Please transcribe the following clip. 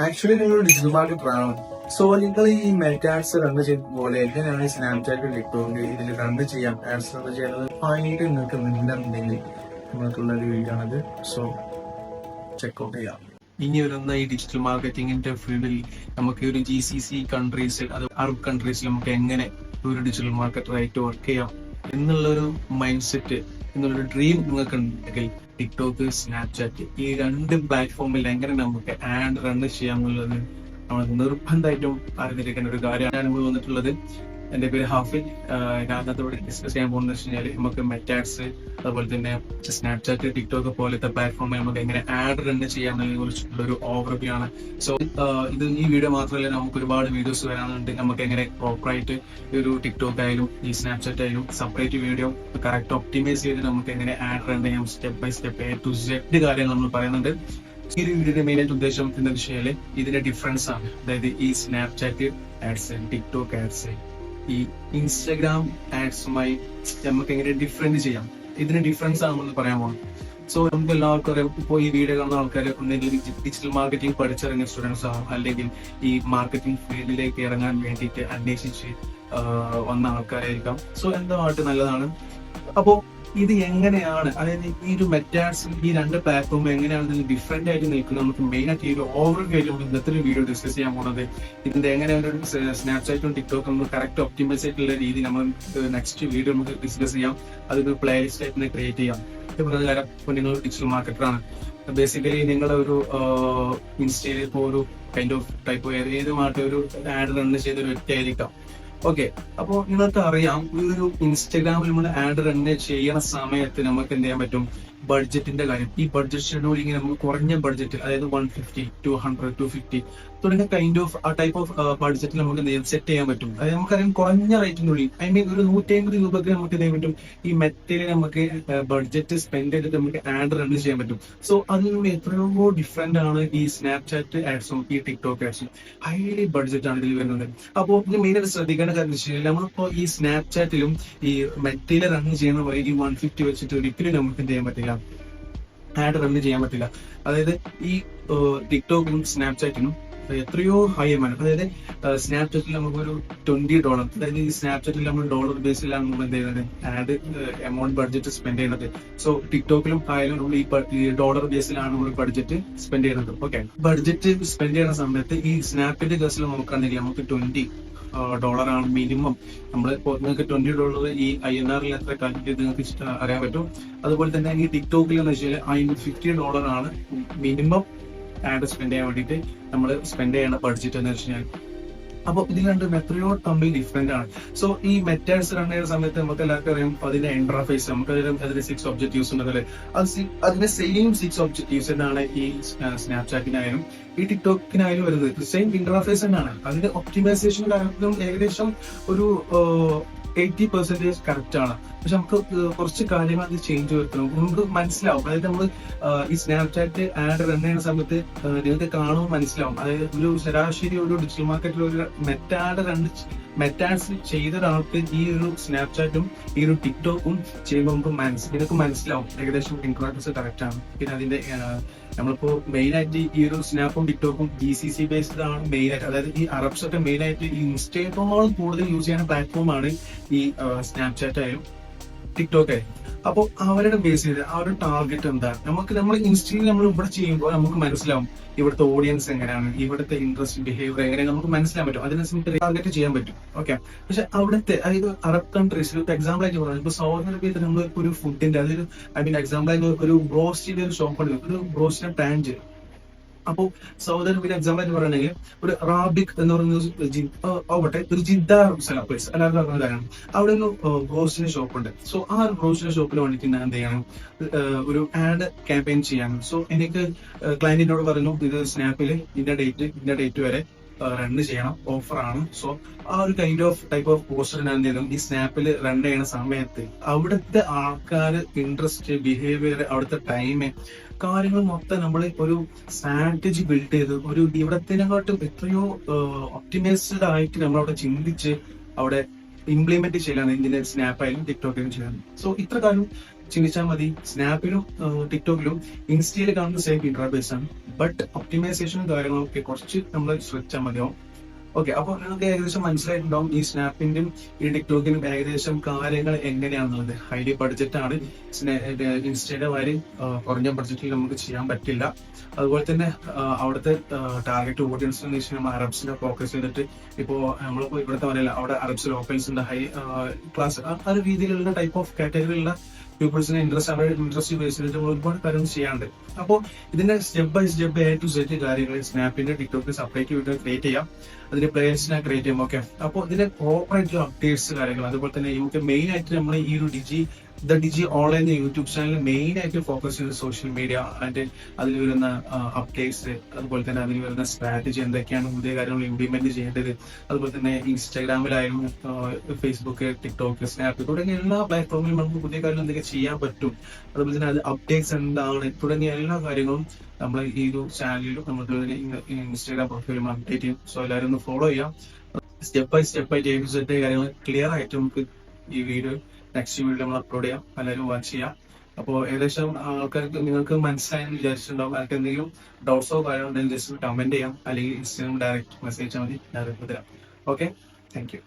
Actually നിങ്ങൾ digital മാർക്കറ്ററാണ്. So നിങ്ങൾ ഈ മെറ്റാ ആഡ്സ് റൺ ചെയ്യുന്ന പോലെ എങ്ങനെയാണ് ഈ സ്നാപ്ചാറ്റ് ടിക്ടോക്ക് ഇതിൽ റൺ ചെയ്യാം, ആഡ്സ് റൺ ചെയ്യുന്നത് ആയിട്ട് നിങ്ങൾക്ക് നിന്നുണ്ടെങ്കിൽ നിങ്ങൾക്കുള്ള ഒരു വീഡിയോ ആണത്. സോ ചെക്ക്ഔട്ട് ചെയ്യാം. ഇനി വരുന്ന ഈ ഡിജിറ്റൽ മാർക്കറ്റിംഗിന്റെ ഫീൽഡിൽ നമുക്ക് ഒരു GCC കൺട്രീസിൽ, അത് അറബ് കൺട്രീസിൽ നമുക്ക് എങ്ങനെ ഒരു ഡിജിറ്റൽ മാർക്കറ്ററായിട്ട് വർക്ക് ചെയ്യാം എന്നുള്ളൊരു മൈൻഡ് സെറ്റ്, എന്നുള്ളൊരു ഡ്രീം നിങ്ങൾക്ക് ഉണ്ടെങ്കിൽ ടിക്ടോക്ക്, സ്നാപ്ചാറ്റ് ഈ രണ്ട് പ്ലാറ്റ്ഫോമിൽ എങ്ങനെ നമുക്ക് ആഡ് റൺ ചെയ്യാം എന്നുള്ളത് നമ്മൾ നിർബന്ധമായിട്ടും അറിഞ്ഞിരിക്കേണ്ട ഒരു കാര്യമാണ് നമ്മൾ വന്നിട്ടുള്ളത്. എന്റെ പേര് ഹാഫിൽ. ഞാൻ അന്നത്തോടെ ഡിസ്കസ് ചെയ്യാൻ പോകുന്നത് വെച്ച് കഴിഞ്ഞാൽ നമുക്ക് മെറ്റാഡ്സ്, അതുപോലെ തന്നെ സ്നാപ്ചാറ്റ്, ടിക്ടോക്ക് പോലത്തെ പ്ലാറ്റ്ഫോമിൽ നമുക്ക് എങ്ങനെ ആഡ് റൺ ചെയ്യാമെന്നതിനെ കുറിച്ചുള്ള ഒരു ഓവർവ്യൂ ആണ്. സോ ഇത് ഈ വീഡിയോ മാത്രമല്ല, നമുക്ക് ഒരുപാട് വീഡിയോസ് വരാനുണ്ട്. നമുക്ക് എങ്ങനെ പ്രോപ്പറായിട്ട് ഈ ഒരു ടിക്ടോക്ക് ആയാലും ഈ സ്നാപ്ചാറ്റ് ആയാലും സെപ്പറേറ്റ് വീഡിയോ കറക്റ്റ് ഒപ്റ്റിമൈസ് ചെയ്ത് നമുക്ക് എങ്ങനെ ആഡ് റൺ ചെയ്യാം, step by step A to Z കാര്യങ്ങൾ നമ്മൾ പറയുന്നുണ്ട്. ഈ ഒരു വീഡിയോയുടെ മെയിൻ ആയിട്ട് ഉദ്ദേശം എന്താ വെച്ചാൽ ഇതിന്റെ ഡിഫറൻസ് ആണ്. അതായത് ഈ സ്നാപ്ചാറ്റ് ആഡ്സ്, ടിക്ടോക്ക് ആഡ്സ്, ഈ ഇൻസ്റ്റാഗ്രാം ആഡ്സുമായി നമുക്ക് എങ്ങനെ ഡിഫറെന്റ് ചെയ്യാം, ഇതിന്റെ ഡിഫറൻസ് ആണ് നമ്മൾ പറയാൻ പോകുന്നത്. സോ നമുക്ക് എല്ലാവർക്കും അറിയാം, ഇപ്പോൾ ഈ വീഡിയോ കാണുന്ന ആൾക്കാർ ഒന്നെങ്കിൽ ഡിജിറ്റൽ മാർക്കറ്റിംഗ് പഠിച്ചിറങ്ങിയ സ്റ്റുഡൻസ് ആവും, അല്ലെങ്കിൽ ഈ മാർക്കറ്റിംഗ് ഫീൽഡിലേക്ക് ഇറങ്ങാൻ വേണ്ടിയിട്ട് അന്വേഷിച്ച് വന്ന ആൾക്കാരായിരിക്കാം. സോ എന്തായിട്ട് നല്ലതാണ്. അപ്പോ ഇത് എങ്ങനെയാണ്, അതായത് ഈ ഒരു മെറ്റാഡ്സും ഈ രണ്ട് പ്ലാറ്റ്ഫോമും എങ്ങനെയാണ് ഡിഫറെന്റ് ആയിട്ട് നിൽക്കുന്നത്, നമുക്ക് മെയിൻ ആയിട്ട് ഈ ഒരു ഓവർവ്യൂ ആയിട്ട് ഇന്നത്തെ ഒരു വീഡിയോ ഡിസ്കസ് ചെയ്യാൻ പോകുന്നത്. ഇതിന്റെ എങ്ങനെയാണ് സ്നാപ്ചാറ്റും ടിക്ടോക്കും നമ്മൾ കറക്റ്റ് ഒപ്റ്റിമൈസ് ആയിട്ടുള്ള രീതി നമ്മൾ നെക്സ്റ്റ് വീഡിയോ നമുക്ക് ഡിസ്കസ് ചെയ്യാം. അതൊരു പ്ലേലിസ്റ്റ് ആയിട്ട് ക്രിയേറ്റ് ചെയ്യാം. പ്രകാരം ഇപ്പോൾ നിങ്ങൾ ഡിജിറ്റൽ മാർക്കറ്ററാണ്, ബേസിക്കലി നിങ്ങളുടെ ഒരു ഇൻസ്റ്റയിൽ ഇപ്പോൾ ഒരു കൈൻഡ് ഓഫ് ടൈപ്പ് ഏതുമായിട്ട് ഒരു ആഡ് റൺ ചെയ്ത ഒരു വ്യക്തി ആയിരിക്കാം. ഓക്കെ, അപ്പോ നിങ്ങൾക്ക് അറിയാം, ഈ ഒരു ഇൻസ്റ്റാഗ്രാമിൽ നമ്മൾ ആഡ് റൺ ചെയ്യണ സമയത്ത് നമുക്ക് എന്ത് ചെയ്യാൻ പറ്റും, ബഡ്ജറ്റിന്റെ കാര്യം. ഈ ബഡ്ജറ്റ് ഷെഡ്യൂളിങ് നമുക്ക് കുറഞ്ഞ ബഡ്ജറ്റ്, അതായത് 150, 200, 250 തുടങ്ങിയ കൈൻഡ് ഓഫ് ആ ടൈപ്പ് ഓഫ് ബഡ്ജറ്റിൽ നമുക്ക് സെറ്റ് ചെയ്യാൻ പറ്റും. അതായത് നമുക്കറിയാം കുറഞ്ഞ റേറ്റിനുള്ളിൽ, ഐ മീൻ ഒരു 150 രൂപക്ക് നമുക്ക് എന്ത് ചെയ്യാൻ പറ്റും, ഈ മെറ്റയിൽ നമുക്ക് ബഡ്ജറ്റ് സ്പെൻഡ് ചെയ്തിട്ട് നമുക്ക് ആഡ് റൺ ചെയ്യാൻ പറ്റും. സോ അതിലൂടെ എത്രയോ ഡിഫറെന്റ് ആണ് ഈ സ്നാപ്ചാറ്റ് ആഡ്സും ഈ ടിക്ടോക്ക് ആഡ്സും. ഹൈലി ബഡ്ജറ്റ് ആണ് ഇതിൽ വരുന്നത്. അപ്പോൾ ഇത് മെയിനായിട്ട് ശ്രദ്ധിക്കേണ്ട കാര്യം വെച്ചാൽ, നമ്മളിപ്പോ ഈ സ്നാപ്ചാറ്റിലും ഈ മെറ്റയിൽ റൺ ചെയ്യുന്ന പോലെ ഈ 150 വെച്ചിട്ട് ഒരിക്കലും നമുക്ക് എന്ത് ചെയ്യാൻ പറ്റില്ല, ആഡ് റൺ ചെയ്യാൻ പറ്റില്ല. അതായത് ഈ ടിക്ടോക്കിനും സ്നാപ്ചാറ്റിനും എത്രയോ ഹൈ എമൗണ്ട്, അതായത് സ്നാപ്ചാറ്റിൽ നമുക്കൊരു $20, അതായത് ഈ സ്നാപ്ചാറ്റിൽ നമ്മൾ ഡോളർ ബേസിലാണ് നമ്മൾ എന്ത് ചെയ്യുന്നത്, ആഡ് എമൗണ്ട് ബഡ്ജറ്റ് സ്പെൻഡ് ചെയ്യുന്നത്. സോ ടിക്ടോക്കിലും ആയാലും നമ്മൾ ഈ ഡോളർ ബേസിലാണ് നമ്മൾ ബഡ്ജറ്റ് സ്പെൻഡ് ചെയ്യുന്നത്. ഓക്കെ, ബഡ്ജറ്റ് സ്പെൻഡ് ചെയ്യുന്ന സമയത്ത് ഈ സ്നാപ്പിന്റെ കേസിൽ നോക്കുകയാണെങ്കിൽ നമുക്ക് $20 ആണ് മിനിമം. നമ്മൾ നിങ്ങൾക്ക് $20 ഈ INR എത്ര കാലിക്കറ്റ് നിങ്ങൾക്ക് അറിയാൻ പറ്റും. അതുപോലെ തന്നെ ഈ ടിക്ടോക്കിൽ എന്ന് വെച്ചാൽ $50 ആണ് മിനിമം ആഡ് സ്പെൻഡ് ചെയ്യാൻ വേണ്ടിയിട്ട് നമ്മൾ സ്പെൻഡ് ചെയ്യുന്ന ബഡ്ജറ്റ് എന്ന് വെച്ച് കഴിഞ്ഞാൽ. അപ്പോൾ ഇതിൽ രണ്ടും എത്രയോ തമ്മിൽ ഡിഫറെന്റ് ആണ്. സോ ഈ മെറ്റാഡ്സ് റൺ ചെയ്യുന്ന സമയത്ത് നമുക്ക് എല്ലാവർക്കും അറിയാം, അതിന്റെ ഇന്റർഫേസ് നമുക്ക് അതിന് 6 ഒബ്ജക്റ്റീവ്സ് ഉണ്ടല്ലേ, അതിന്റെ സെയിം 6 ഒബ്ജക്റ്റീവ്സ് തന്നെയാണ് ഈ സ്നാപ്ചാറ്റിനായാലും ഈ ടിക്ടോക്കിനായാലും വരുന്നത്. സെയിം ഇന്റർഫേസ് തന്നെയാണ്. അതിന്റെ ഒപ്റ്റിമൈസേഷൻ കാര്യത്തിലും ഏകദേശം ഒരു 80% കറക്റ്റ് ആണ്. പക്ഷെ നമുക്ക് കുറച്ച് കാര്യങ്ങൾ അത് ചേഞ്ച് വരുത്തണം, നമുക്ക് മനസ്സിലാവും. അതായത് നമ്മൾ ഈ സ്നാപ്ചാറ്റ് ആഡ് റൺ ചെയ്യുന്ന സമയത്ത് നിങ്ങൾക്ക് കാണുമ്പോൾ മനസ്സിലാവും. അതായത് ഒരു ശരാശരി ഒരു ഡിജിറ്റൽ മാർക്കറ്റിൽ ഒരു മെറ്റാഡ്സ് ചെയ്ത ഒരാൾക്ക് ഈ ഒരു സ്നാപ്ചാറ്റും ഈ ഒരു ടിക്ടോക്കും ചെയ്യുമ്പോൾ നിങ്ങൾക്ക് മനസ്സിലാവും ഏകദേശം ഇൻട്രോഡക്സ് കറക്റ്റ് ആണ്. പിന്നെ അതിന്റെ നമ്മളിപ്പോ മെയിൻ ആയിട്ട് ഈ ഒരു സ്നാപ്പും ടിക്ടോക്കും GCC ബേസ്ഡ് ആണ് മെയിൻ ആയിട്ട്. അതായത് ഈ അറബ്സ് ഒക്കെ മെയിൻ ആയിട്ട് ഈ ഇൻസ്റ്റയേക്കാളും കൂടുതൽ യൂസ് ചെയ്യുന്ന പ്ലാറ്റ്ഫോമാണ് ഈ സ്നാപ്ചാറ്റ് ആയാലും ടിക്ടോക്ക് ആയാലും. അപ്പോൾ അവരുടെ ബേസ് ചെയ്ത് അവരുടെ ടാർഗറ്റ് എന്താണ്, നമ്മൾ ഇൻസ്റ്റയിൽ നമ്മൾ ഇവിടെ ചെയ്യുമ്പോൾ നമുക്ക് മനസ്സിലാവും ഇവിടുത്തെ ഓഡിയൻസ് എങ്ങനെയാണ്, ഇവിടുത്തെ ഇൻട്രസ്റ്റ് ബിഹേവിയർ എങ്ങനെയാണ് നമുക്ക് മനസ്സിലാൻ പറ്റും. അതിനനുസരിച്ച് ടാർഗറ്റ് ചെയ്യാൻ പറ്റും. ഓക്കെ, പക്ഷെ അവിടുത്തെ അതായത് അറബ് കൺട്രീസിൽ ഇപ്പൊ ആയിട്ട് പറയുന്നത്, ഇപ്പൊ സൗദി അറേബ്യയിൽ നമ്മൾ ഒരു ഫുഡിന്റെ അതൊരു എക്സാമ്പിൾ ആയിട്ട് ഒരു ബ്രോസ്റ്റിന്റെ ഒരു ഷോപ്പ്, ഒരു ബ്രോസ്റ്റിന്റെ ബ്രാഞ്ച്. അപ്പോൾ സൗദി അറേബ്യയിലെ എക്സാമ്പിൾ ആയിട്ട് പറയുകയാണെങ്കിൽ ഒരു റാബിക് എന്ന് പറയുന്ന ആവട്ടെ, ഒരു ജിദ്ദ പ്ലേസ് എല്ലാവരും പറഞ്ഞ കാര്യമാണ്. അവിടെ ഒരു ബ്രോസ്റ്റിന്റെ ഷോപ്പ് ഉണ്ട്. സോ ആ ഒരു ബ്രോസ്റ്റിന്റെ ഷോപ്പിൽ വേണ്ടിയിട്ട് ഞാൻ എന്ത് ചെയ്യണം, ഒരു ആഡ് ക്യാമ്പയിൻ ചെയ്യാണ്. സോ എനിക്ക് ക്ലയന്റിനോട് പറഞ്ഞു, ഇത് സ്നാപ്പിൽ ഇന്ന ഡേറ്റ് വരെ റൺ ചെയ്യണം, ഓഫറാണ്. സോ ആ ഒരു kind of type of poster ഞാൻ എന്ത് ചെയ്തു, ഈ സ്നാപ്പിൽ റൺ ചെയ്യുന്ന സമയത്ത് അവിടുത്തെ ആൾക്കാർ ഇൻട്രസ്റ്റ്, ബിഹേവിയർ, അവിടുത്തെ ടൈം, കാര്യങ്ങൾ മൊത്തം നമ്മൾ ഒരു സ്ട്രാറ്റജി ബിൽഡ് ചെയ്ത് ഒരു ഇവിടത്തിനെക്കാട്ടും എത്രയോ ഒപ്റ്റിമൈസ്ഡ് ആയിട്ട് നമ്മളവിടെ ചിന്തിച്ച് അവിടെ ഇംപ്ലിമെന്റ് ചെയ്യലാണ് ഇതിന്റെ സ്നാപ്പ് ആയാലും ടിക്ടോക്കിലും ചെയ്യണം. സോ ഇത്ര കാര്യം ചിന്തിച്ചാൽ മതി. സ്നാപ്പിലും ടിക്ടോക്കിലും ഇൻസ്റ്റയിൽ കാണുന്ന സെയിം ഇന്റർഫേസ് ആണ്, ബട്ട് ഒപ്റ്റിമൈസേഷനും കാര്യങ്ങളൊക്കെ കുറച്ച് നമ്മൾ ശ്രദ്ധിച്ചാൽ മതിയാവും. ഓക്കെ, അപ്പൊ നിങ്ങൾക്ക് ഏകദേശം മനസ്സിലായിട്ടുണ്ടാവും ഈ സ്നാപ്പിന്റെയും ഈ ടിക്ടോക്കിനും ഏകദേശം കാര്യങ്ങൾ എങ്ങനെയാണെന്നുള്ളത്. ഹൈലി ബഡ്ജറ്റ് ആണ്. ഇൻസ്റ്റയുടെ മാതിരി കുറഞ്ഞ ബഡ്ജറ്റിൽ നമുക്ക് ചെയ്യാൻ പറ്റില്ല. അതുപോലെ തന്നെ അവിടുത്തെ ടാർഗറ്റ് ഓഡിയൻസ് എന്ന് വെച്ചാൽ നമ്മൾ അറബ്സിനെ ഫോക്കസ് ചെയ്തിട്ട് ഇപ്പോ നമ്മളിപ്പോ ഇവിടുത്തെ പറയില്ല, അവിടെ അറബ്സ് ലോക്കൽസ് ഉണ്ട്, ഹൈ ക്ലാസ് ആ ഒരു രീതിയിലുള്ള ടൈപ്പ് ഓഫ് കാറ്റഗറിയിലുള്ള പീപ്പിൾസിനെ ഇൻട്രസ്റ്റ് ബേസ് ചെയ്തിട്ട് ഒരുപാട് കാര്യങ്ങൾ ചെയ്യാണ്ട്. അപ്പോൾ ഇതിന്റെ step by step A to Z കാര്യങ്ങൾ സ്നാപ്പിന്റെ ടിക്ടോക്കിൽ സെപ്പറേറ്റ് വീഡിയോ ക്രിയേറ്റ് ചെയ്യാം, അതിന്റെ പ്ലേയേഴ്സിനെ ക്രിയേറ്റ് ചെയ്യാം. ഓക്കെ, അപ്പോൾ ഇതിന്റെ കോപ്പറേറ്റ് അപ്ഡേറ്റ്സ് കാര്യങ്ങൾ, അതുപോലെ തന്നെ നമുക്ക് മെയിൻ ആയിട്ട് നമ്മൾ ഈ ഒരു ഡിജി ഓൺലൈൻ യൂട്യൂബ് ചാനൽ മെയിൻ ആയിട്ട് ഫോക്കസ് ചെയ്യുന്നത് സോഷ്യൽ മീഡിയ ആൻഡ് അതിൽ വരുന്ന അപ്ഡേറ്റ്സ്, അതുപോലെ തന്നെ അതിൽ വരുന്ന സ്ട്രാറ്റജി, എന്തൊക്കെയാണ് പുതിയ കാര്യങ്ങൾ ഇംപ്ലിമെന്റ് ചെയ്യേണ്ടത്, അതുപോലെ തന്നെ ഇൻസ്റ്റാഗ്രാമിലായാലും ഫേസ്ബുക്ക്, ടിക്ടോക്ക്, സ്നാപ്പ് തുടങ്ങിയ എല്ലാ പ്ലാറ്റ്ഫോമിലും നമുക്ക് പുതിയ കാര്യങ്ങൾ എന്തൊക്കെ ചെയ്യാൻ പറ്റും, അതുപോലെ തന്നെ അത് അപ്ഡേറ്റ്സ് എന്താണ് തുടങ്ങിയ എല്ലാ കാര്യങ്ങളും നമ്മൾ ഈ ഒരു ചാനലിലും നമുക്ക് ഇൻസ്റ്റാഗ്രാം പ്രൊഫൈലും അപ്ഡേറ്റ് ചെയ്യും. സോ എല്ലാവരും ഒന്ന് ഫോളോ ചെയ്യാം. സ്റ്റെപ്പ് ബൈ സ്റ്റെപ്പ് ആയിട്ട് A to Z കാര്യങ്ങൾ ക്ലിയർ ആയിട്ട് നമുക്ക് ഈ വീഡിയോ നെക്സ്റ്റ് വീഡിയോ നമ്മൾ അപ്ലോഡ് ചെയ്യാം. എല്ലാവരും വാച്ച് ചെയ്യാം. അപ്പോൾ ഏകദേശം ആൾക്കാർക്ക് നിങ്ങൾക്ക് മനസ്സിലായെന്ന് വിചാരിച്ചിട്ടുണ്ടാവും. നിങ്ങൾക്ക് എന്തെങ്കിലും ഡൗട്ട്സോ കാര്യമോ ഉണ്ടെങ്കിൽ ജസ്റ്റ് കമന്റ് ചെയ്യാം, അല്ലെങ്കിൽ ഇൻസ്റ്റാഗ്രാം ഡയറക്റ്റ് മെസ്സേജ് മതി, ഡയറക്റ്റ് തരാം. Okay, thank you.